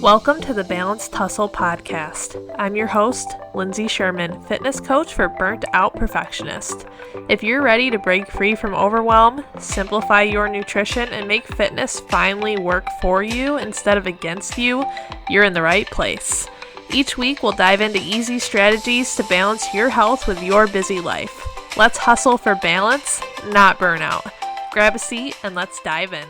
Welcome to the Balanced Hustle podcast. I'm your host, Lindsay Sherman, fitness coach for burnt out perfectionists. If you're ready to break free from overwhelm, simplify your nutrition, and make fitness finally work for you instead of against you, you're in the right place. Each week, we'll dive into easy strategies to balance your health with your busy life. Let's hustle for balance, not burnout. Grab a seat and let's dive in.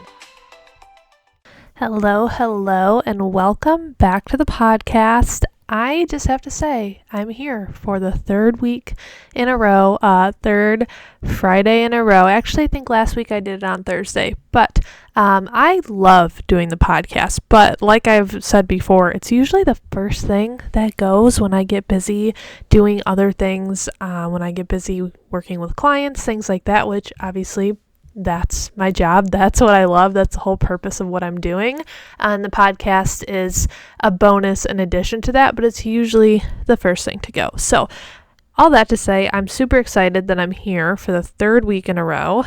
Hello, and welcome back to the podcast. I just have to say, I'm here for the third week in a row, third Friday in a row. Actually, I think last week I did it on Thursday, but I love doing the podcast. But like I've said before, it's usually the first thing that goes when I get busy doing other things, when I get busy working with clients, things like that, which obviously that's my job. That's what I love. That's the whole purpose of what I'm doing. And the podcast is a bonus in addition to that, but it's usually the first thing to go. So all that to say, I'm super excited that I'm here for the third week in a row,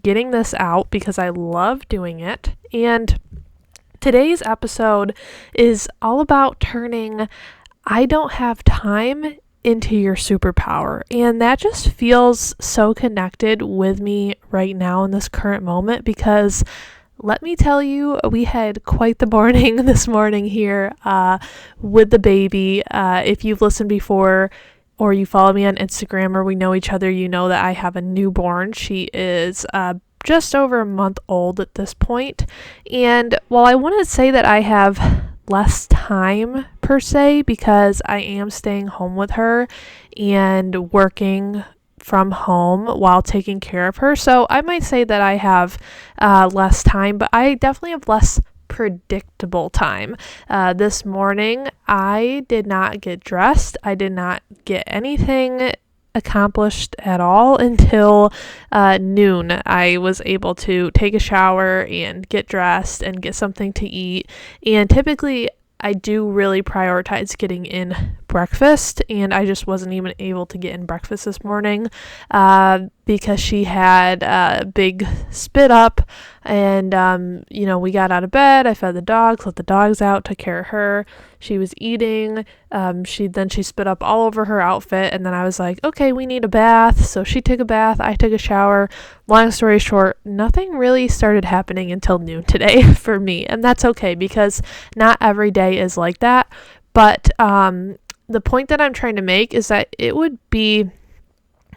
getting this out because I love doing it. And today's episode is all about turning I don't have time into your superpower. And that just feels so connected with me right now in this current moment because let me tell you, we had quite the morning this morning here with the baby. If you've listened before or you follow me on Instagram or we know each other, you know that I have a newborn. She is just over a month old at this point. And while I want to say that I have less time per se because I am staying home with her and working from home while taking care of her. So I might say that I have less time, but I definitely have less predictable time. This morning, I did not get dressed. I did not get anything accomplished at all until noon. I was able to take a shower and get dressed and get something to eat. And typically I do really prioritize getting in breakfast, and I just wasn't even able to get in breakfast this morning because she had a big spit up, and we got out of bed. I fed the dogs, let the dogs out, took care of her. She was eating. She spit up all over her outfit, and then I was like, okay, we need a bath. So she took a bath, I took a shower. Long story short, nothing really started happening until noon today for me, and that's okay because not every day is like that. But the point that I'm trying to make is that it would be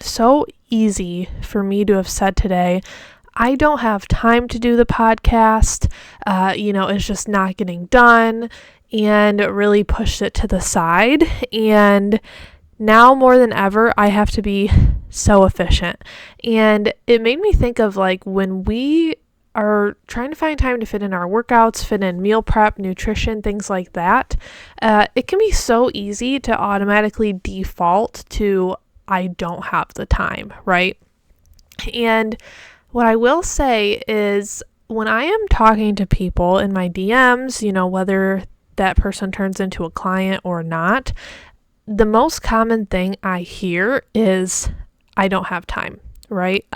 so easy for me to have said today, I don't have time to do the podcast. It's just not getting done, and really pushed it to the side. And now more than ever, I have to be so efficient. And it made me think of like when we are trying to find time to fit in our workouts, fit in meal prep, nutrition, things like that, it can be so easy to automatically default to I don't have the time, right? And what I will say is when I am talking to people in my DMs, whether that person turns into a client or not, the most common thing I hear is I don't have time, right?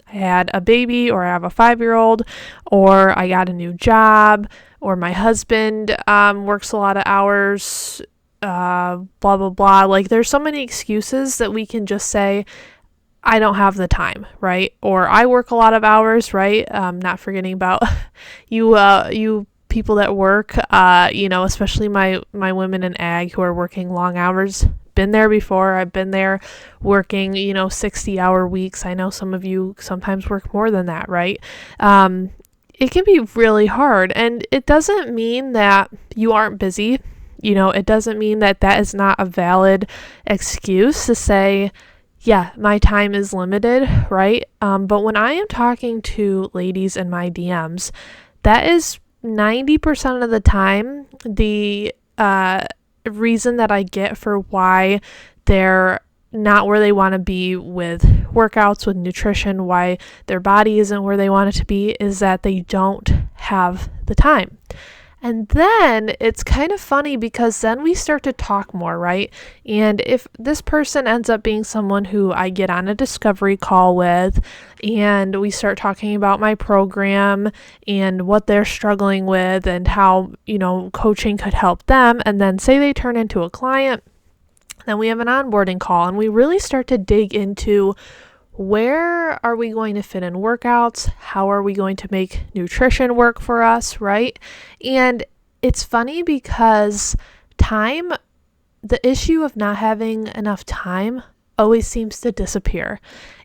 I had a baby, or I have a 5-year-old, or I got a new job, or my husband works a lot of hours, blah, blah, blah. Like there's so many excuses that we can just say, I don't have the time, right? Or I work a lot of hours, right? Not forgetting about you people that work, especially my women in ag who are working long hours. Been there before. I've been there working, 60-hour weeks. I know some of you sometimes work more than that, right? It can be really hard, and it doesn't mean that you aren't busy. It doesn't mean that that is not a valid excuse to say, yeah, my time is limited, right? But when I am talking to ladies in my DMs, that is 90% of the time the reason that I get for why they're not where they want to be with workouts, with nutrition, why their body isn't where they want it to be, is that they don't have the time. And then it's kind of funny because then we start to talk more, right? And if this person ends up being someone who I get on a discovery call with, and we start talking about my program and what they're struggling with and how, coaching could help them, and then say they turn into a client, then we have an onboarding call and we really start to dig into where are we going to fit in workouts? How are we going to make nutrition work for us, right? And it's funny because the issue of not having enough time always seems to disappear.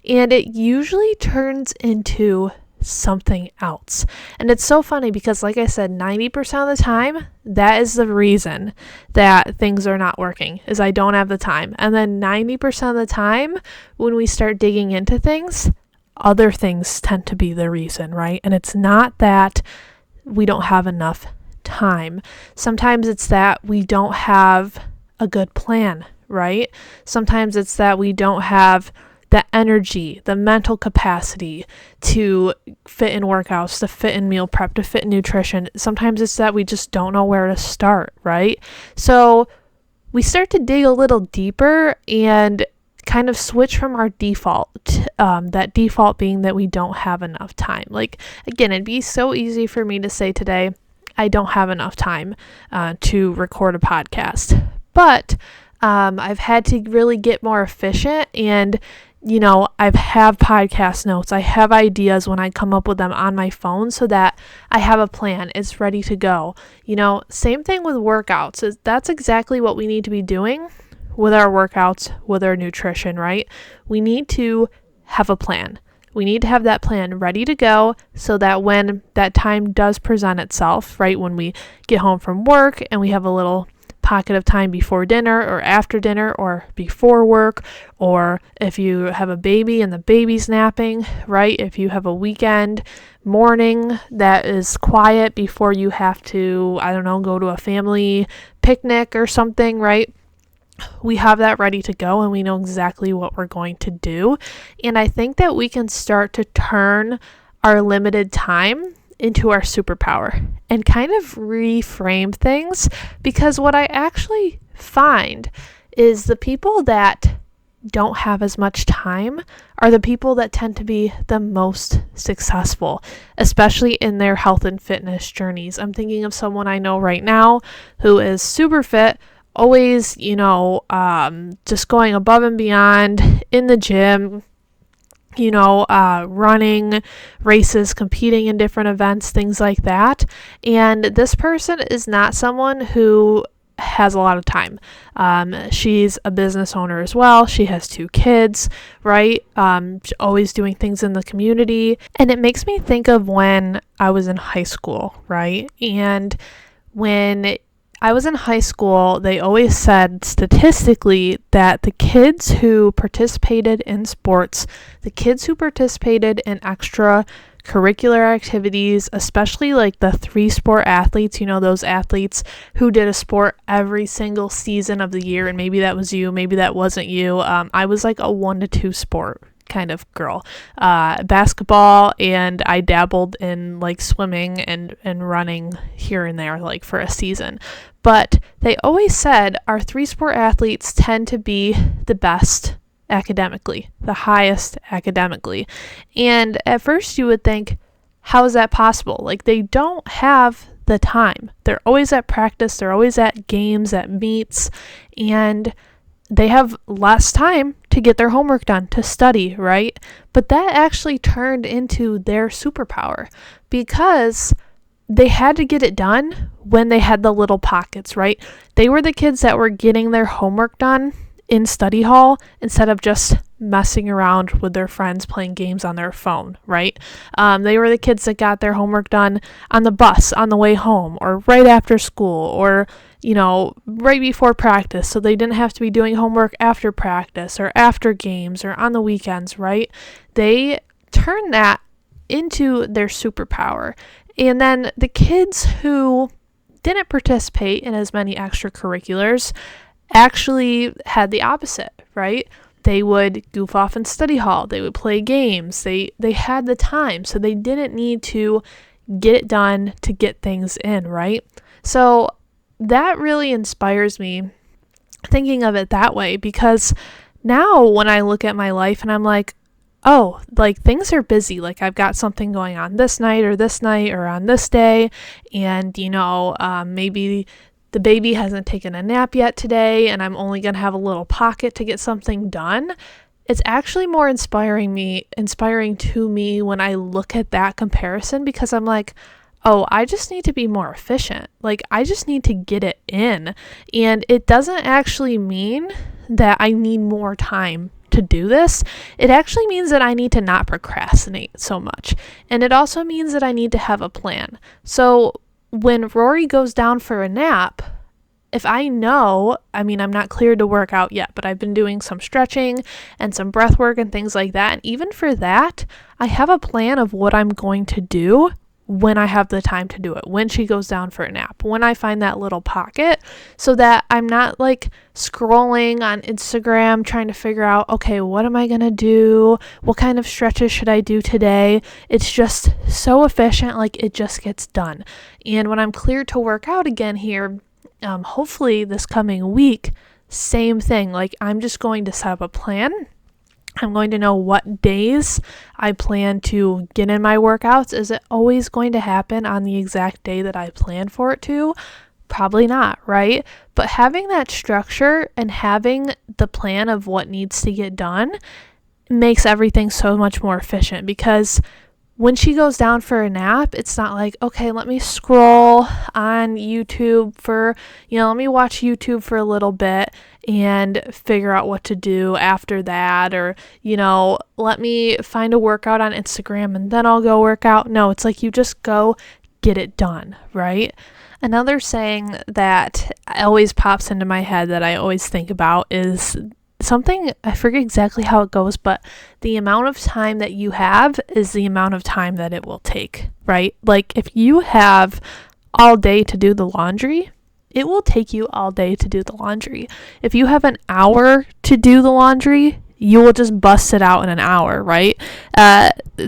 And it usually turns into something else. And it's so funny because, like I said, 90% of the time, that is the reason that things are not working, is I don't have the time. And then 90% of the time, when we start digging into things, other things tend to be the reason, right? And it's not that we don't have enough time. Sometimes it's that we don't have a good plan, right? Sometimes it's that we don't have the energy, the mental capacity to fit in workouts, to fit in meal prep, to fit in nutrition. Sometimes it's that we just don't know where to start, right? So we start to dig a little deeper and kind of switch from our default, that default being that we don't have enough time. Like, again, it'd be so easy for me to say today, I don't have enough time to record a podcast. But I've had to really get more efficient, and I have podcast notes. I have ideas when I come up with them on my phone so that I have a plan. It's ready to go. Same thing with workouts. That's exactly what we need to be doing with our workouts, with our nutrition, right? We need to have a plan. We need to have that plan ready to go so that when that time does present itself, right, when we get home from work and we have a little pocket of time before dinner or after dinner or before work, or if you have a baby and the baby's napping, right? If you have a weekend morning that is quiet before you have to, go to a family picnic or something, right? We have that ready to go and we know exactly what we're going to do. And I think that we can start to turn our limited time into our superpower and kind of reframe things, because what I actually find is the people that don't have as much time are the people that tend to be the most successful, especially in their health and fitness journeys. I'm thinking of someone I know right now who is super fit, always, just going above and beyond in the gym, running races, competing in different events, things like that. And this person is not someone who has a lot of time. She's a business owner as well. She has 2 kids, right? Always doing things in the community. And it makes me think of when I was in high school, right? And when I was in high school, they always said statistically that the kids who participated in sports, the kids who participated in extracurricular activities, especially like the 3-sport athletes, those athletes who did a sport every single season of the year, and maybe that was you, maybe that wasn't you. I was like a 1 to 2 sport kind of girl, basketball, and I dabbled in like swimming and running here and there, like for a season. But they always said our 3-sport athletes tend to be the best academically, the highest academically. And at first you would think, how is that possible? Like, they don't have the time. They're always at practice, they're always at games, at meets, and they have less time to get their homework done, to study, right? But that actually turned into their superpower because they had to get it done when they had the little pockets, right? They were the kids that were getting their homework done in study hall instead of just messing around with their friends playing games on their phone, right? They were the kids that got their homework done on the bus on the way home, or right after school, or right before practice, so they didn't have to be doing homework after practice or after games or on the weekends, right? They turned that into their superpower. And then the kids who didn't participate in as many extracurriculars actually had the opposite, right? They would goof off in study hall. They would play games. They had the time, so they didn't need to get it done to get things in, right? So that really inspires me thinking of it that way, because now when I look at my life and I'm like, oh, like things are busy. Like I've got something going on this night or on this day. And, maybe the baby hasn't taken a nap yet today and I'm only going to have a little pocket to get something done. It's actually more inspiring to me when I look at that comparison, because I'm like, oh, I just need to be more efficient. Like I just need to get it in. And it doesn't actually mean that I need more time to do this. It actually means that I need to not procrastinate so much. And it also means that I need to have a plan. So when Rory goes down for a nap, if I know, I'm not cleared to work out yet, but I've been doing some stretching and some breath work and things like that. And even for that, I have a plan of what I'm going to do when I have the time to do it, when she goes down for a nap, when I find that little pocket, so that I'm not like scrolling on Instagram trying to figure out, okay, what am I going to do? What kind of stretches should I do today? It's just so efficient, like it just gets done. And when I'm cleared to work out again here, hopefully this coming week, same thing. Like I'm just going to set up a plan. I'm going to know what days I plan to get in my workouts. Is it always going to happen on the exact day that I plan for it to? Probably not, right? But having that structure and having the plan of what needs to get done makes everything so much more efficient, because when she goes down for a nap, it's not like, okay, let me scroll on YouTube let me watch YouTube for a little bit and figure out what to do after that, or, let me find a workout on Instagram and then I'll go work out. No, it's like you just go get it done, right? Another saying that always pops into my head that I always think about is something, I forget exactly how it goes, but the amount of time that you have is the amount of time that it will take, right? Like if you have all day to do the laundry, it will take you all day to do the laundry. If you have an hour to do the laundry, you will just bust it out in an hour, right?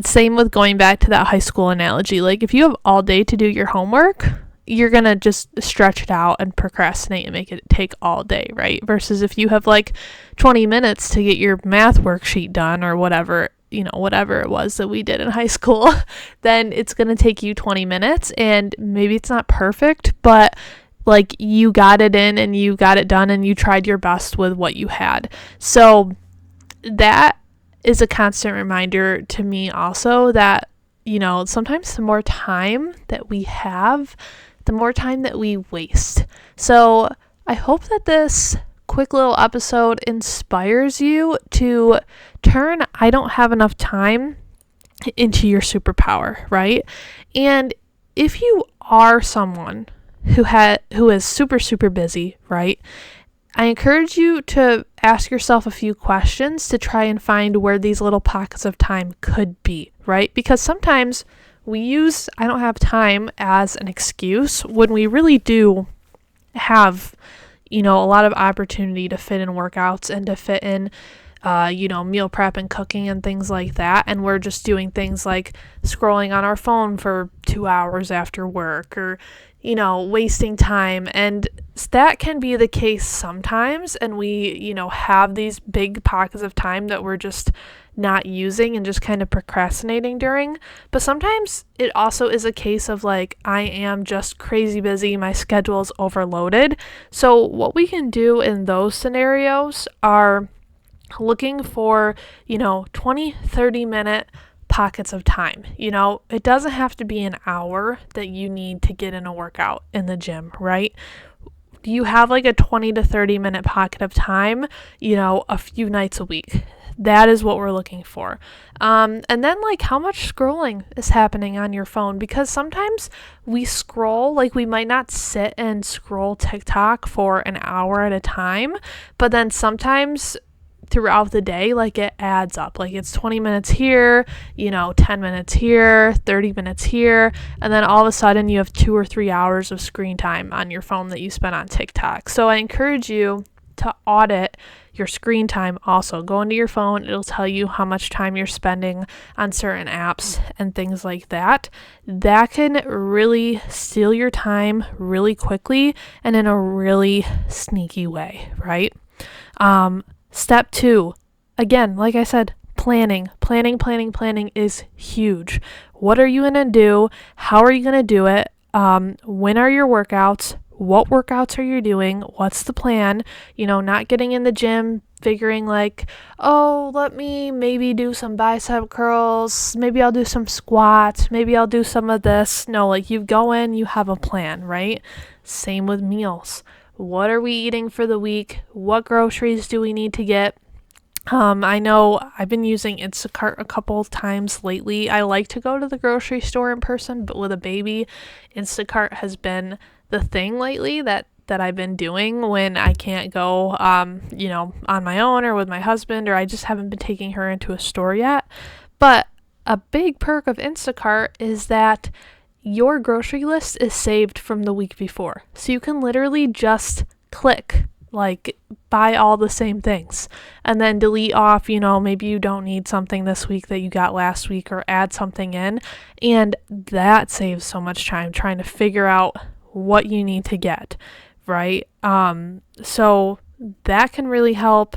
Same with going back to that high school analogy. Like if you have all day to do your homework, you're going to just stretch it out and procrastinate and make it take all day, right? Versus if you have like 20 minutes to get your math worksheet done or whatever it was that we did in high school, then it's going to take you 20 minutes, and maybe it's not perfect, but like you got it in and you got it done and you tried your best with what you had. So that is a constant reminder to me also that, sometimes the more time that we have, the more time that we waste. So I hope that this quick little episode inspires you to turn I don't have enough time into your superpower, right? And if you are someone who is super, super busy, right? I encourage you to ask yourself a few questions to try and find where these little pockets of time could be, right? Because sometimes we use I don't have time as an excuse when we really do have, a lot of opportunity to fit in workouts and to fit in, meal prep and cooking and things like that. And we're just doing things like scrolling on our phone for 2 hours after work, or, wasting time. And that can be the case sometimes. And we, have these big pockets of time that we're just not using and just kind of procrastinating during. But sometimes it also is a case of like, I am just crazy busy. My schedule is overloaded. So what we can do in those scenarios are looking for, 20, 30 minute pockets of time. It doesn't have to be an hour that you need to get in a workout in the gym, right? You have like a 20 to 30 minute pocket of time, a few nights a week. That is what we're looking for. And then like how much scrolling is happening on your phone, because sometimes we scroll, like we might not sit and scroll TikTok for an hour at a time, but then sometimes throughout the day, like it adds up. Like it's 20 minutes here, 10 minutes here, 30 minutes here, and then all of a sudden you have 2 or 3 hours of screen time on your phone that you spent on TikTok. So I encourage you to audit your screen time also. Go into your phone, it'll tell you how much time you're spending on certain apps and things like that. That can really steal your time really quickly and in a really sneaky way, right? Step 2, again, like I said, planning is huge. What are you going to do? How are you going to do it? When are your workouts? What workouts are you doing? What's the plan? Not getting in the gym, figuring like, oh, let me maybe do some bicep curls. Maybe I'll do some squats. Maybe I'll do some of this. No, like you go in, you have a plan, right? Same with meals. What are we eating for the week? What groceries do we need to get? I know I've been using Instacart a couple of times lately. I like to go to the grocery store in person, but with a baby, Instacart has been the thing lately that I've been doing when I can't go, on my own or with my husband, or I just haven't been taking her into a store yet. But a big perk of Instacart is that your grocery list is saved from the week before. So you can literally just click, like, buy all the same things and then delete off, maybe you don't need something this week that you got last week, or add something in. And that saves so much time trying to figure out what you need to get, right? So that can really help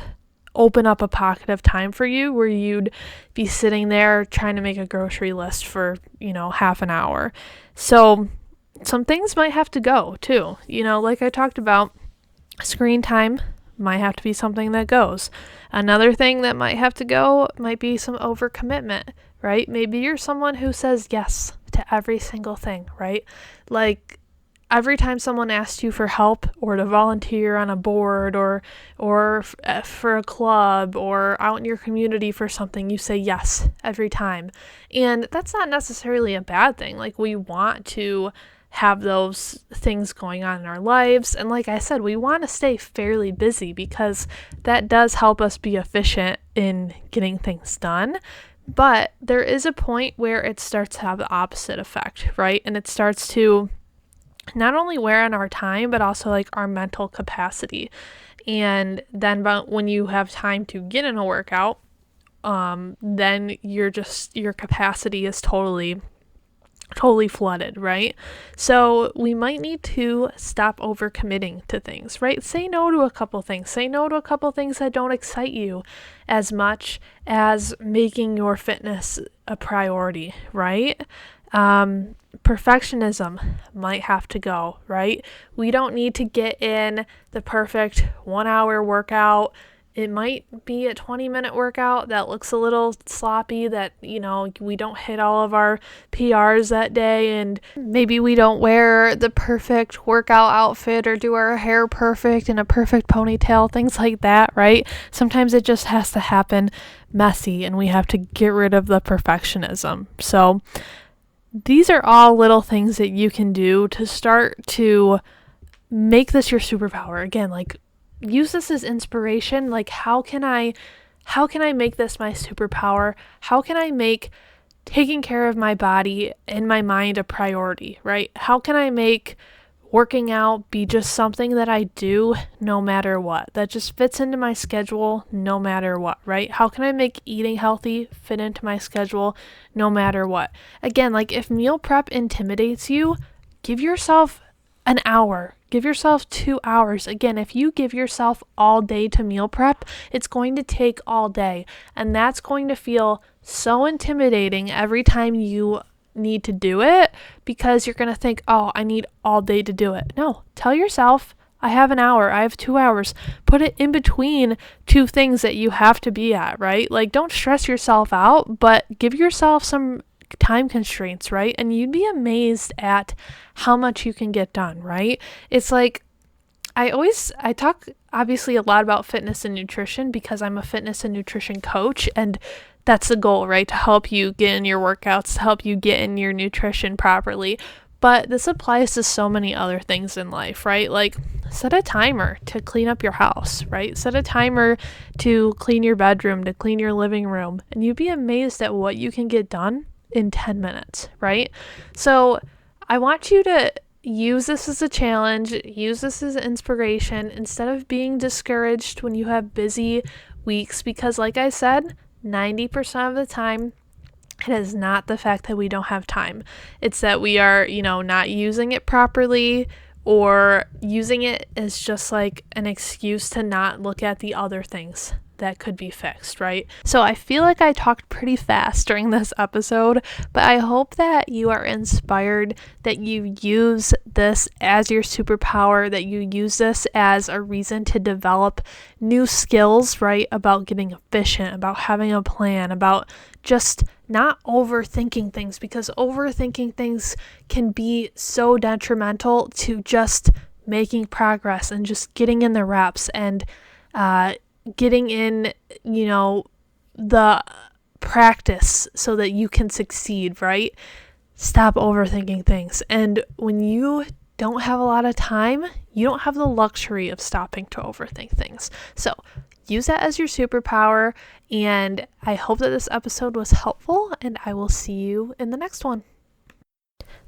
open up a pocket of time for you where you'd be sitting there trying to make a grocery list for, half an hour. So some things might have to go too. Like I talked about, screen time might have to be something that goes. Another thing that might have to go might be some overcommitment, right? Maybe you're someone who says yes to every single thing, right? Like every time someone asks you for help or to volunteer on a board or for a club or out in your community for something, you say yes every time. And that's not necessarily a bad thing. Like we want to have those things going on in our lives. And like I said, we want to stay fairly busy because that does help us be efficient in getting things done. But there is a point where it starts to have the opposite effect, right? And it starts to not only wear on our time, but also like our mental capacity. And then when you have time to get in a workout, then your capacity is totally flooded, right? So we might need to stop overcommitting to things, right? Say no to a couple things. Say no to a couple things that don't excite you as much as making your fitness a priority, right? Perfectionism might have to go, right? We don't need to get in the perfect 1 hour workout. It might be a 20-minute workout that looks a little sloppy, that, we don't hit all of our PRs that day, and maybe we don't wear the perfect workout outfit or do our hair perfect in a perfect ponytail, things like that, right? Sometimes it just has to happen messy, and we have to get rid of the perfectionism. So these are all little things that you can do to start to make this your superpower. Again, like, use this as inspiration. Like, how can I make this my superpower? How can I make taking care of my body and my mind a priority, right? How can I make working out be just something that I do no matter what, that just fits into my schedule no matter what, right? How can I make eating healthy fit into my schedule no matter what? Again, like, if meal prep intimidates you, give yourself an hour. Give yourself 2 hours. Again, if you give yourself all day to meal prep, it's going to take all day. And that's going to feel so intimidating every time you need to do it, because you're going to think, oh, I need all day to do it. No, tell yourself, I have an hour, I have 2 hours. Put it in between two things that you have to be at, right? Like, don't stress yourself out, but give yourself some time constraints, right? And you'd be amazed at how much you can get done, right? It's like, I talk obviously a lot about fitness and nutrition because I'm a fitness and nutrition coach, and that's the goal, right? To help you get in your workouts, to help you get in your nutrition properly. But this applies to so many other things in life, right? Like, set a timer to clean up your house, right? Set a timer to clean your bedroom, to clean your living room, and you'd be amazed at what you can get done in 10 minutes, right? So I want you to, use this as a challenge, use this as inspiration instead of being discouraged when you have busy weeks, because like I said, 90% of the time, it is not the fact that we don't have time. It's that we are, not using it properly, or using it as just like an excuse to not look at the other things that could be fixed, right? So I feel like I talked pretty fast during this episode, but I hope that you are inspired, that you use this as your superpower, that you use this as a reason to develop new skills, right? About getting efficient, about having a plan, about just not overthinking things, because overthinking things can be so detrimental to just making progress and just getting in the reps and getting in, the practice so that you can succeed, right? Stop overthinking things. And when you don't have a lot of time, you don't have the luxury of stopping to overthink things. So use that as your superpower. And I hope that this episode was helpful, and I will see you in the next one.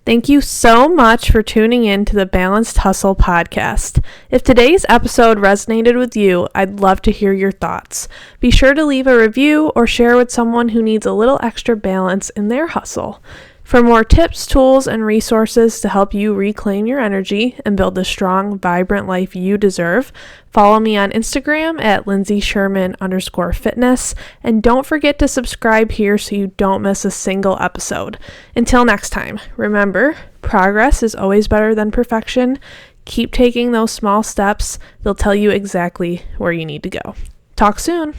Thank you so much for tuning in to the Balanced Hustle podcast. If today's episode resonated with you, I'd love to hear your thoughts. Be sure to leave a review or share with someone who needs a little extra balance in their hustle. For more tips, tools, and resources to help you reclaim your energy and build the strong, vibrant life you deserve, follow me on Instagram at LindsaySherman_fitness, and don't forget to subscribe here so you don't miss a single episode. Until next time, remember, progress is always better than perfection. Keep taking those small steps. They'll tell you exactly where you need to go. Talk soon.